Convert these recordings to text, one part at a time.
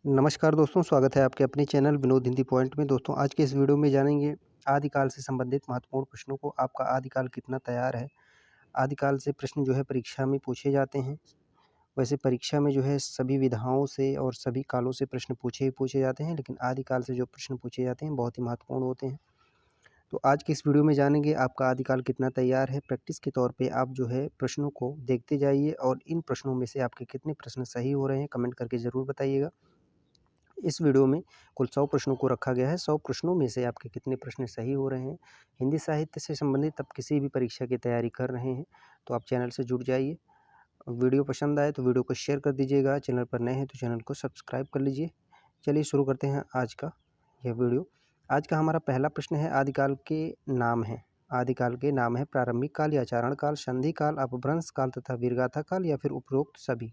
नमस्कार दोस्तों, स्वागत है आपके अपने चैनल विनोद हिंदी पॉइंट में। दोस्तों, आज के इस वीडियो में जानेंगे आदिकाल से संबंधित महत्वपूर्ण प्रश्नों को। आपका आदिकाल कितना तैयार है? आदिकाल से प्रश्न जो है परीक्षा में पूछे जाते हैं। वैसे परीक्षा में जो है सभी विधाओं से और सभी कालों से प्रश्न पूछे ही पूछे जाते हैं, लेकिन आदिकाल से जो प्रश्न पूछे जाते हैं बहुत ही महत्वपूर्ण होते हैं। तो आज के इस वीडियो में जानेंगे आपका आदिकाल कितना तैयार है। प्रैक्टिस के तौर पे आप जो है प्रश्नों को देखते जाइए और इन प्रश्नों में से आपके कितने प्रश्न सही हो रहे हैं कमेंट करके ज़रूर बताइएगा। इस वीडियो में कुल 100 प्रश्नों को रखा गया है। 100 प्रश्नों में से आपके कितने प्रश्न सही हो रहे हैं। हिंदी साहित्य से संबंधित आप किसी भी परीक्षा की तैयारी कर रहे हैं तो आप चैनल से जुड़ जाइए। वीडियो पसंद आए तो वीडियो को शेयर कर दीजिएगा। चैनल पर नए हैं तो चैनल को सब्सक्राइब कर लीजिए। चलिए शुरू करते हैं आज का यह वीडियो। आज का हमारा पहला प्रश्न है, आदिकाल के नाम हैं। आदिकाल के नाम है प्रारंभिक काल या चारण काल, संधि काल, अपभ्रंश काल तथा वीरगाथा काल या फिर उपरोक्त सभी।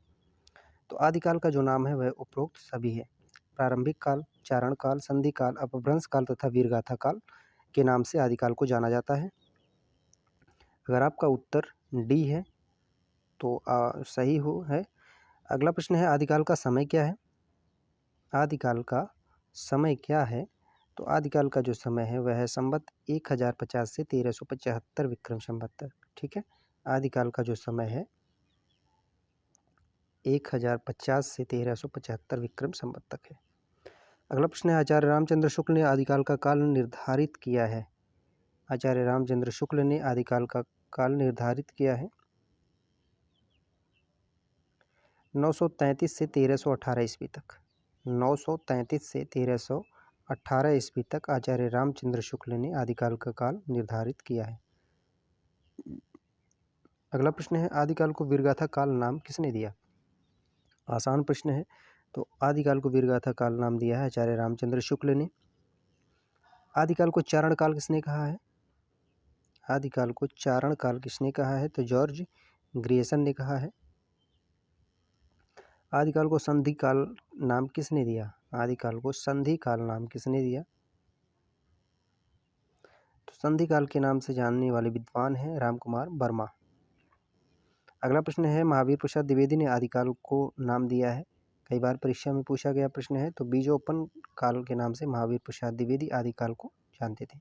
तो आदिकाल का जो नाम है वह उपरोक्त सभी है। प्रारंभिक काल, चारण काल, संधि काल, अपभ्रंश काल तथा वीरगाथा काल के नाम से आदिकाल को जाना जाता है। अगर आपका उत्तर डी है तो सही हो है। अगला प्रश्न है, आदिकाल का समय क्या है? आदिकाल का समय क्या है? तो आदिकाल का जो समय है वह है संवत 1050 से 1375 विक्रम संवत तक। ठीक है, आदिकाल का जो समय है 1050 से 1375 विक्रम संवत तक है। अगला प्रश्न है, आचार्य रामचंद्र शुक्ल ने आदिकाल का काल निर्धारित किया है। आचार्य रामचंद्र शुक्ल ने आदिकाल का काल निर्धारित किया है 933 से 1318 ईस्वी तक। 933 से 1318 ईस्वी तक आचार्य रामचंद्र शुक्ल ने आदिकाल का काल निर्धारित किया है। अगला प्रश्न है, आदिकाल को वीरगाथा काल नाम किसने दिया? आसान प्रश्न है। तो आदिकाल को वीरगाथा काल नाम दिया है आचार्य रामचंद्र शुक्ल ने। आदिकाल को चारण काल किसने कहा है? आदिकाल को चारण काल किसने कहा है? तो जॉर्ज ग्रियर्सन ने कहा है। आदिकाल को संधि काल नाम किसने दिया? आदिकाल को संधि काल नाम किसने दिया? तो संधि काल के नाम से जानने वाले विद्वान हैं रामकुमार वर्मा। अगला प्रश्न है, महावीर प्रसाद द्विवेदी ने आदिकाल को नाम दिया है। कई बार परीक्षा में पूछा गया प्रश्न है। तो बीजोपन काल के नाम से महावीर प्रसाद द्विवेदी आदिकाल को जानते थे।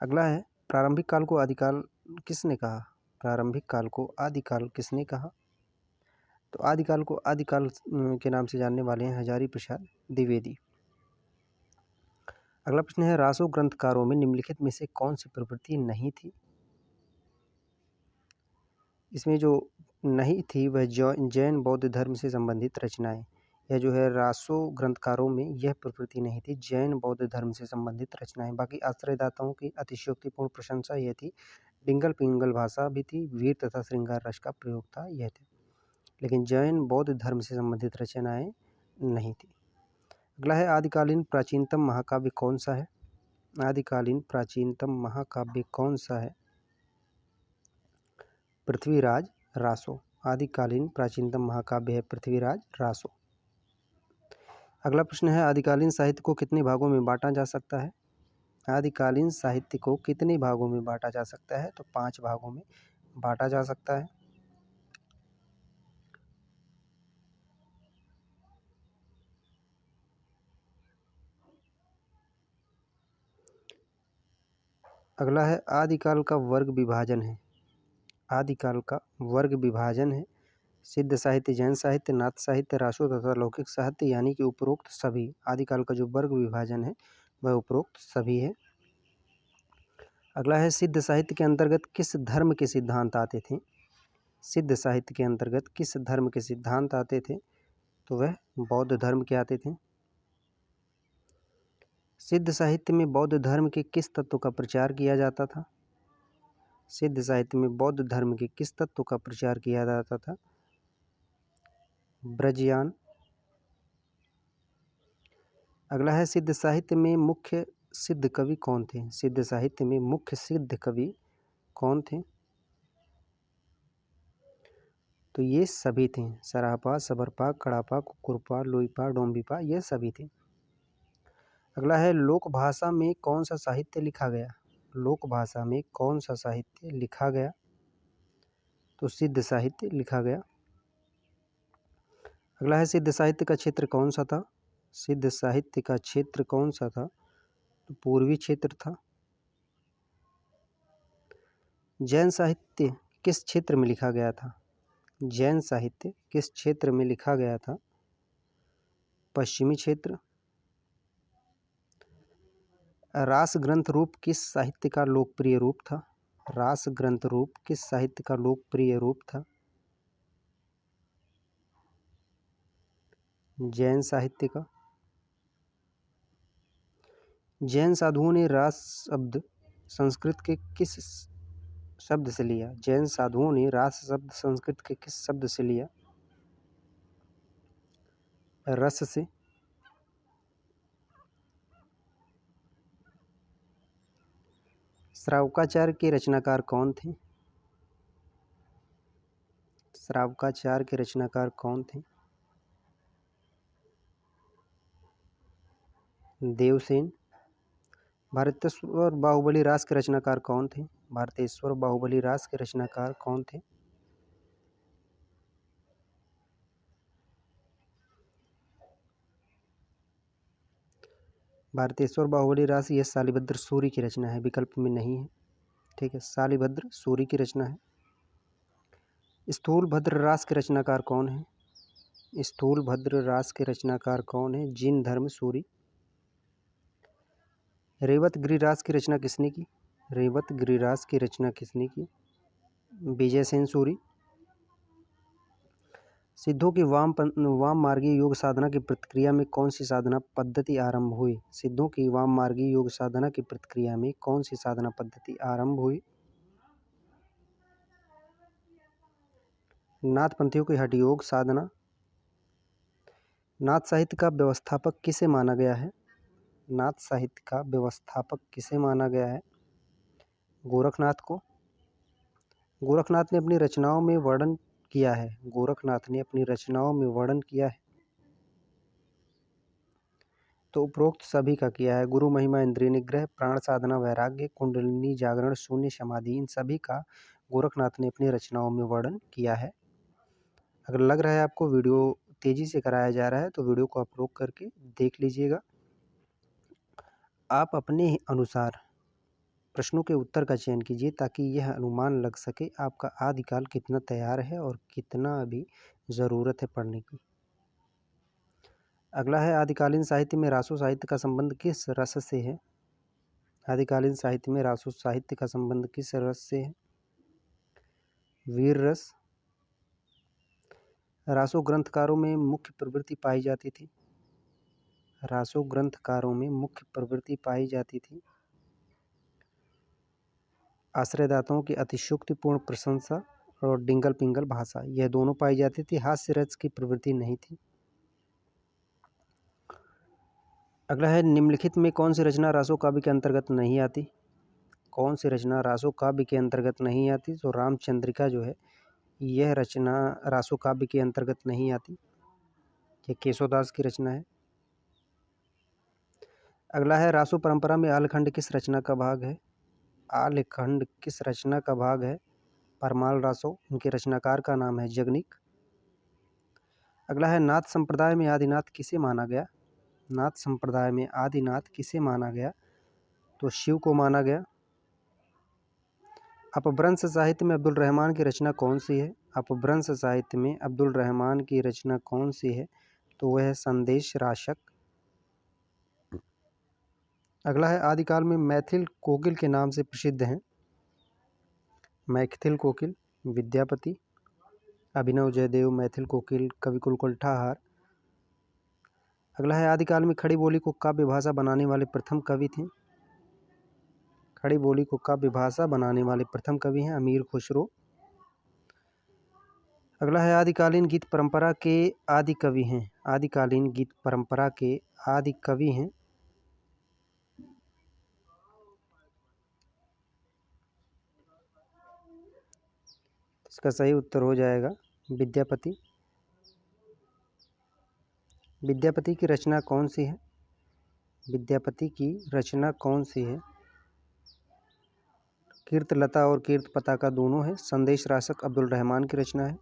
अगला है, प्रारंभिक काल को आदिकाल किसने कहा? प्रारंभिक काल को आदिकाल किसने कहा? तो आदिकाल को आदिकाल के नाम से जानने वाले हैं हजारी प्रसाद द्विवेदी। अगला प्रश्न है, रासो ग्रंथकारों में निम्नलिखित में से कौन सी प्रवृत्ति नहीं थी? इसमें जो नहीं थी वह जैन बौद्ध धर्म से संबंधित रचनाएं। यह जो है रासो ग्रंथकारों में यह प्रवृत्ति नहीं थी, जैन बौद्ध धर्म से संबंधित रचनाएं। बाकी आश्रयदाताओं की अतिशयोक्तिपूर्ण प्रशंसा यह थी। डिंगल पिंगल भाषा भी थी, वीर तथा श्रृंगार रस का प्रयोग था, यह थे। लेकिन जैन बौद्ध धर्म से संबंधित रचनाएं नहीं थी। अगला है, आदिकालीन प्राचीनतम महाकाव्य कौन सा है? आदिकालीन प्राचीनतम महाकाव्य कौन सा है? पृथ्वीराज रासो। आदिकालीन प्राचीनतम महाकाव्य है पृथ्वीराज रासो। अगला प्रश्न है, आदिकालीन साहित्य को कितने भागों में बांटा जा सकता है? आदिकालीन साहित्य को कितने भागों में बांटा जा सकता है? तो 5 भागों में बांटा जा सकता है। अगला है, आदिकाल का वर्ग विभाजन है। आदिकाल का वर्ग विभाजन है सिद्ध साहित्य, जैन साहित्य, नाथ साहित्य, रासो तथा लौकिक साहित्य, यानी कि उपरोक्त सभी। आदिकाल का जो वर्ग विभाजन है वह उपरोक्त सभी है। अगला है, सिद्ध साहित्य के अंतर्गत किस धर्म के सिद्धांत आते थे? सिद्ध साहित्य के अंतर्गत किस धर्म के सिद्धांत आते थे? तो वह बौद्ध धर्म के आते थे। सिद्ध साहित्य में बौद्ध धर्म के किस तत्व का प्रचार किया जाता था? सिद्ध साहित्य में बौद्ध धर्म के किस तत्व का प्रचार किया जाता था? ब्रजयान। अगला है, सिद्ध साहित्य में मुख्य सिद्ध कवि कौन थे? सिद्ध साहित्य में मुख्य सिद्ध कवि कौन थे? तो ये सभी थे, सरापा, सबरपा, कड़ापा, कुकुरपा, लोईपा, डोम्बिपा, ये सभी थे। अगला है, लोक भाषा में कौन सा साहित्य लिखा गया? लोक भाषा में कौन सा साहित्य लिखा गया? तो सिद्ध साहित्य लिखा गया। अगला है सिद्ध साहित्य का क्षेत्र कौन सा था? सिद्ध साहित्य का क्षेत्र कौन सा था? तो पूर्वी क्षेत्र था। जैन साहित्य किस क्षेत्र में लिखा गया था? जैन साहित्य किस क्षेत्र में लिखा गया था? पश्चिमी क्षेत्र। रास ग्रंथ रूप किस साहित्य का लोकप्रिय रूप था? रास ग्रंथ रूप किस साहित्य का लोकप्रिय रूप था? जैन साहित्य का। जैन साधुओं ने रास शब्द संस्कृत के किस शब्द से लिया? जैन साधुओं ने रास शब्द संस्कृत के किस शब्द से लिया? रस से। श्रावकाचार्य के रचनाकार कौन थे? श्रावकाचार्य के रचनाकार कौन थे? देवसेन। भारतेश्वर बाहुबली रास के रचनाकार कौन थे? भारतेश्वर बाहुबली रास के रचनाकार कौन थे? भारतेश्वर बाहुबली रास यह शालिभद्र सूरी की रचना है, विकल्प में नहीं है। ठीक है, शालिभद्र सूरी की रचना है। स्थूलभद्र रास के रचनाकार कौन है? स्थूलभद्र रास के रचनाकार कौन है? जिन धर्म सूरी। रेवत गिरिरास की रचना किसने की? रेवत गिरिरास की रचना किसने की? विजय सेन सूरी। सिद्धों की वाम मार्गीय योग साधना की प्रतिक्रिया में कौन सी साधना पद्धति आरंभ हुई? सिद्धों की वाम मार्गीय योग साधना की प्रतिक्रिया में कौन सी साधना पद्धति आरंभ हुई? नाथपंथियों की हठ योग साधना। नाथ साहित्य का व्यवस्थापक किसे माना गया है? नाथ साहित्य का व्यवस्थापक किसे माना गया है? गोरखनाथ को। गोरखनाथ ने अपनी रचनाओं में वर्णन किया है। गोरखनाथ ने अपनी रचनाओं में वर्णन किया है तो उपरोक्त सभी का किया है। गुरु महिमा, इंद्रिय निग्रह, प्राण साधना, वैराग्य, कुंडलिनी जागरण, शून्य समाधि, इन सभी का गोरखनाथ ने अपनी रचनाओं में वर्णन किया है। अगर लग रहा है आपको वीडियो तेजी से कराया जा रहा है तो वीडियो को आप रोक करके देख लीजिएगा। आप अपने अनुसार प्रश्नों के उत्तर का चयन कीजिए ताकि यह अनुमान लग सके आपका आदिकाल कितना तैयार है और कितना अभी ज़रूरत है पढ़ने की। अगला है आदिकालीन साहित्य में रासो साहित्य का संबंध किस रस से है? आदिकालीन साहित्य में रासो साहित्य का संबंध किस रस से है? वीर रस। रासो ग्रंथकारों में मुख्य प्रवृत्ति पाई जाती थी। रासो ग्रंथकारों में मुख्य प्रवृत्ति पाई जाती थी आश्रयदाताओं की अतिशयोक्तिपूर्ण प्रशंसा और डिंगल पिंगल भाषा, यह दोनों पाई जाती थी। हास्य रस की प्रवृत्ति नहीं थी। अगला है निम्नलिखित में कौन सी रचना रासो काव्य के अंतर्गत नहीं आती? कौन सी रचना रासो काव्य के अंतर्गत नहीं आती? तो रामचंद्रिका जो है यह रचना रासो काव्य के अंतर्गत नहीं आती। यह केशवदास की रचना है। अगला है रासो परंपरा में आलखंड किस रचना का भाग है? आलखंड किस रचना का भाग है? परमाल रासो। इनके रचनाकार का नाम है जगनिक। अगला है नाथ संप्रदाय में आदिनाथ किसे माना गया? नाथ संप्रदाय में आदिनाथ किसे माना गया? तो शिव को माना गया। अपभ्रंश साहित्य में अब्दुल रहमान की रचना कौन सी है? अपभ्रंश साहित्य में अब्दुल रहमान की रचना कौन सी है? तो वह है संदेश राशक। अगला है आदिकाल में मैथिल कोकिल के नाम से प्रसिद्ध हैं। मैथिल कोकिल, विद्यापति, अभिनव जयदेव, मैथिल कोकिल, कविकुल कुलठाहार। अगला है आदिकाल में खड़ी बोली को काव्य भाषा बनाने वाले प्रथम कवि थे। खड़ी बोली को काव्य भाषा बनाने वाले प्रथम कवि हैं अमीर खुसरो। अगला है आदिकालीन गीत परंपरा के आदि कवि हैं। आदिकालीन गीत परंपरा के आदि कवि हैं इसका सही उत्तर हो जाएगा विद्यापति। विद्यापति की रचना कौन सी है? विद्यापति की रचना कौन सी है? कीर्तलता और कीर्त पताका दोनों है। संदेश राशक अब्दुल रहमान की रचना है।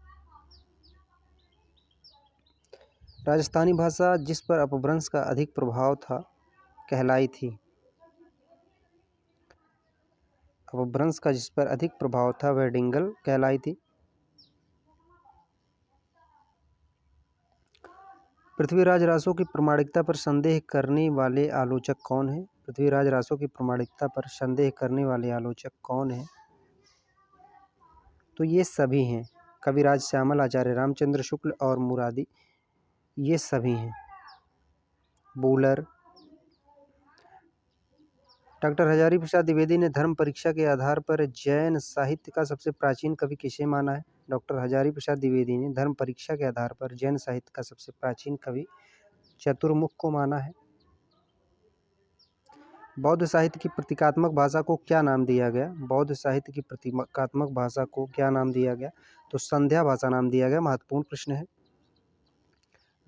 राजस्थानी भाषा जिस पर अपभ्रंश का अधिक प्रभाव था कहलाई थी। अपभ्रंश का जिस पर अधिक प्रभाव था वह डिंगल कहलाई थी। पृथ्वीराज रासो की प्रामाणिकता पर संदेह करने वाले आलोचक कौन है? पृथ्वीराज रासो की प्रामाणिकता पर संदेह करने वाले आलोचक कौन है? तो ये सभी हैं, कविराज श्यामल, आचार्य रामचंद्र शुक्ल और मुरादी, ये सभी हैं। बूलर। डॉक्टर हजारी प्रसाद द्विवेदी ने धर्म परीक्षा के आधार पर जैन साहित्य का सबसे प्राचीन कवि किसे माना है? डॉक्टर हजारी प्रसाद द्विवेदी ने धर्म परीक्षा के आधार पर जैन साहित्य का सबसे प्राचीन कवि चतुर्मुख को माना है। बौद्ध साहित्य की प्रतीकात्मक भाषा को क्या नाम दिया गया? बौद्ध साहित्य की प्रतीकात्मक भाषा को क्या नाम दिया गया? तो संध्या भाषा नाम दिया गया। महत्वपूर्ण प्रश्न है।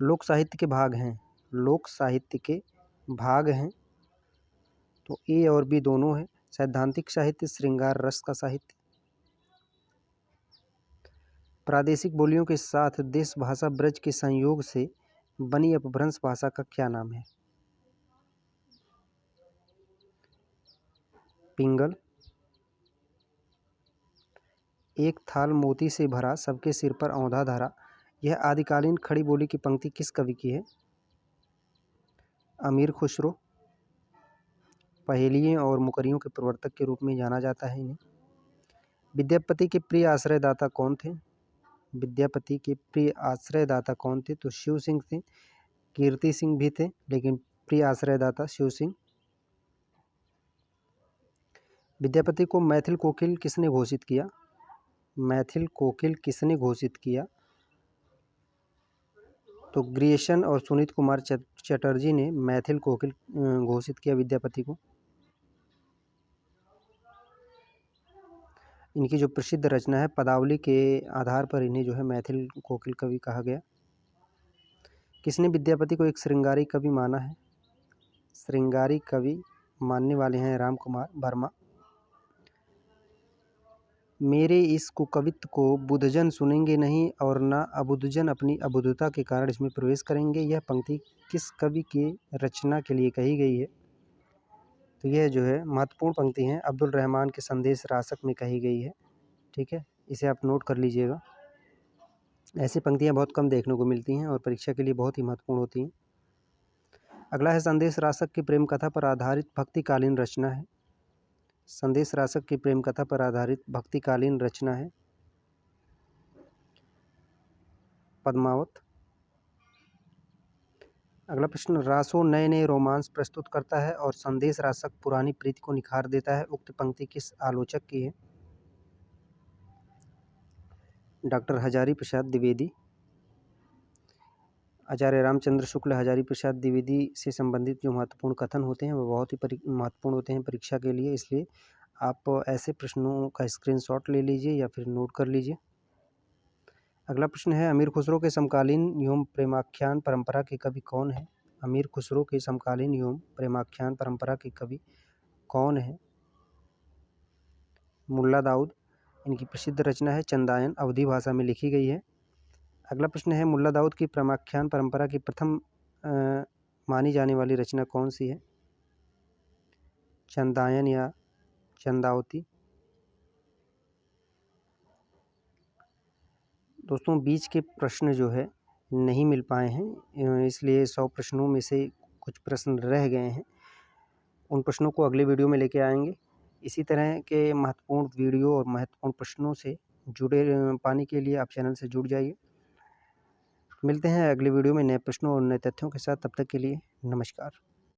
लोक साहित्य के भाग हैं, लोक साहित्य के भाग हैं, तो ए और बी दोनों हैं। सैद्धांतिक साहित्य, श्रृंगार रस का साहित्य। प्रादेशिक बोलियों के साथ देश भाषा ब्रज के संयोग से बनी अपभ्रंश भाषा का क्या नाम है? पिंगल। एक थाल मोती से भरा, सबके सिर पर औंधा धरा, यह आदिकालीन खड़ी बोली की पंक्ति किस कवि की है? अमीर खुसरो। पहेलियों और मुकरियों के प्रवर्तक के रूप में जाना जाता है इन्हें। विद्यापति के प्रिय आश्रयदाता कौन थे? विद्यापति के प्रिय आश्रयदाता कौन थे? तो शिव सिंह थे। कीर्ति सिंह भी थे, लेकिन प्रिय आश्रयदाता शिव सिंह। विद्यापति को मैथिल कोकिल किसने घोषित किया? मैथिल कोकिल किसने घोषित किया? तो ग्रियर्सन और सुनीत कुमार चटर्जी ने मैथिल कोकिल घोषित किया विद्यापति को। इनकी जो प्रसिद्ध रचना है पदावली के आधार पर इन्हें जो है मैथिल कोकिल कवि कहा गया। किसने विद्यापति को एक श्रृंगारी कवि माना है? श्रृंगारी कवि मानने वाले हैं राम कुमार वर्मा। मेरे इस कुकवित्त को बुद्धजन सुनेंगे नहीं और न अबुद्धजन अपनी अबुद्धता के कारण इसमें प्रवेश करेंगे। यह पंक्ति किस कवि की रचना के लिए कही गई है? तो यह जो है महत्वपूर्ण पंक्ति है, अब्दुल रहमान के संदेश रासक में कही गई है। ठीक है, इसे आप नोट कर लीजिएगा। ऐसी पंक्तियां बहुत कम देखने को मिलती हैं और परीक्षा के लिए बहुत ही महत्वपूर्ण होती हैं। अगला है संदेश रासक की प्रेम कथा पर आधारित भक्तिकालीन रचना है। संदेश रासक की प्रेम कथा पर आधारित भक्तिकालीन रचना है पद्मावत। अगला प्रश्न, रासो नए नए रोमांस प्रस्तुत करता है और संदेश रासक पुरानी प्रीति को निखार देता है। उक्त पंक्ति किस आलोचक की है? डॉक्टर हजारी प्रसाद द्विवेदी। आचार्य रामचंद्र शुक्ल हजारी प्रसाद द्विवेदी से संबंधित जो महत्वपूर्ण कथन होते हैं वो बहुत ही महत्वपूर्ण होते हैं परीक्षा के लिए, इसलिए आप ऐसे प्रश्नों का स्क्रीनशॉट ले लीजिए या फिर नोट कर लीजिए। अगला प्रश्न है, अमीर खुसरो के समकालीन एवं प्रेमाख्यान परंपरा के कवि कौन है? अमीर खुसरो के समकालीन एवं प्रेमाख्यान परंपरा के कवि कौन है? मुल्ला दाऊद। इनकी प्रसिद्ध रचना है चंदायन, अवधी भाषा में लिखी गई है। अगला प्रश्न है, मुल्ला दाऊद की प्रेमाख्यान परंपरा की प्रथम मानी जाने वाली रचना कौन सी है? चंदायन या चंदावती। दोस्तों बीच के प्रश्न जो है नहीं मिल पाए हैं, इसलिए 100 प्रश्नों में से कुछ प्रश्न रह गए हैं। उन प्रश्नों को अगले वीडियो में लेके आएंगे। इसी तरह के महत्वपूर्ण वीडियो और महत्वपूर्ण प्रश्नों से जुड़े पाने के लिए आप चैनल से जुड़ जाइए। मिलते हैं अगले वीडियो में नए प्रश्नों और नए तथ्यों के साथ। तब तक के लिए नमस्कार।